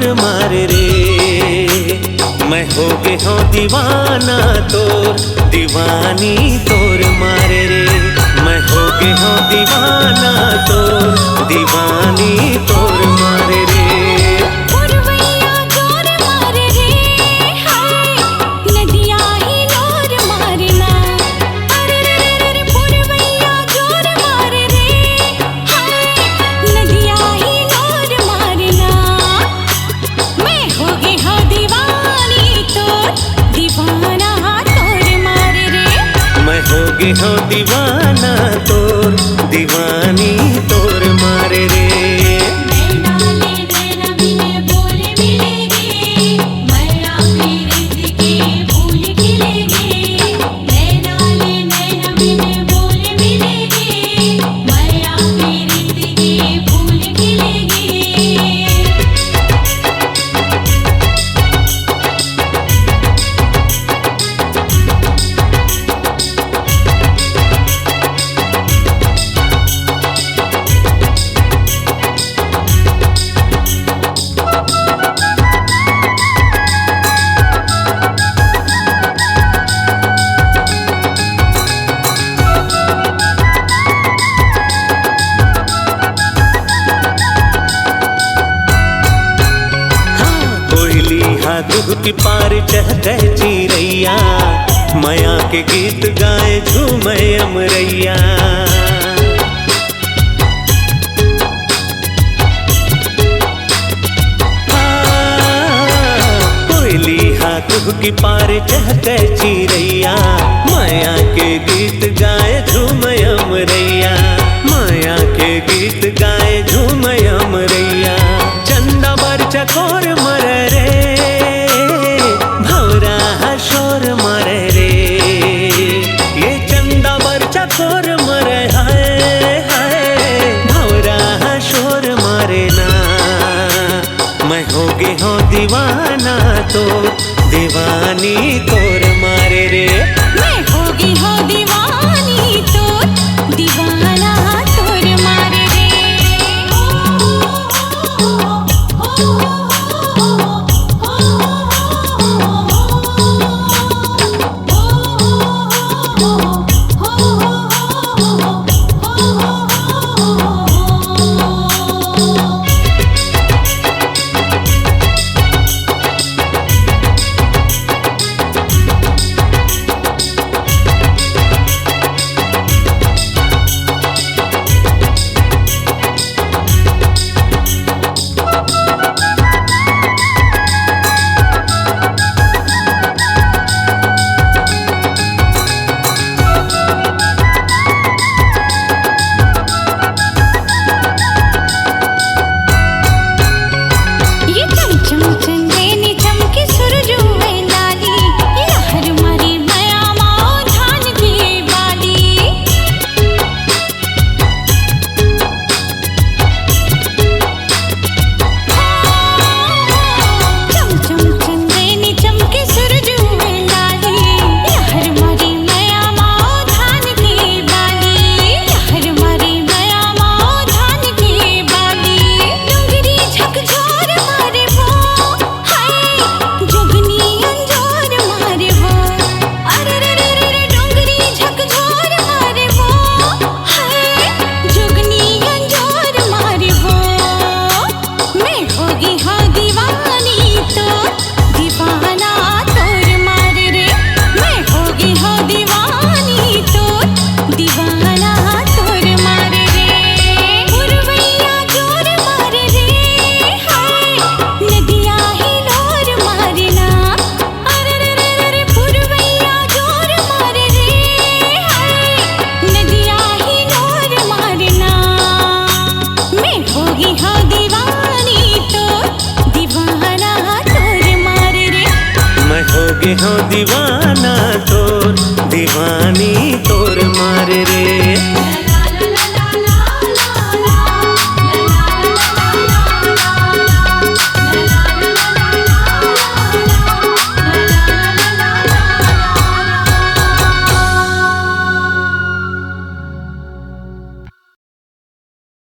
तोर मारे रे। मैं हो गए हूँ दीवाना तोर, दीवानी तोर मारे रे। मैं हो गए हूँ दीवाना तोर, दीवानी तोर मारे रे। हो दीवाना तोर, दीवानी तोर मारे रे। दुख की पार चहके चिरैया, माया के गीत गाए झूमे अमरैया। कोयली हाथ की पार चहके चिरैया, माया के गीत गाए झूमे अमरैया। माया के गीत गाए झूमे अमरैया। चंदा बर चकोर मरे रे, चकोर मरे हाय हाय, भौरा शोर मारे ना। मैं हो गए हूँ दीवाना तोर, दीवानी तोर मारे रे। मैं हो गई हूँ दीवानी तोर, दीवाना तोर मारे रे। हो दीवाना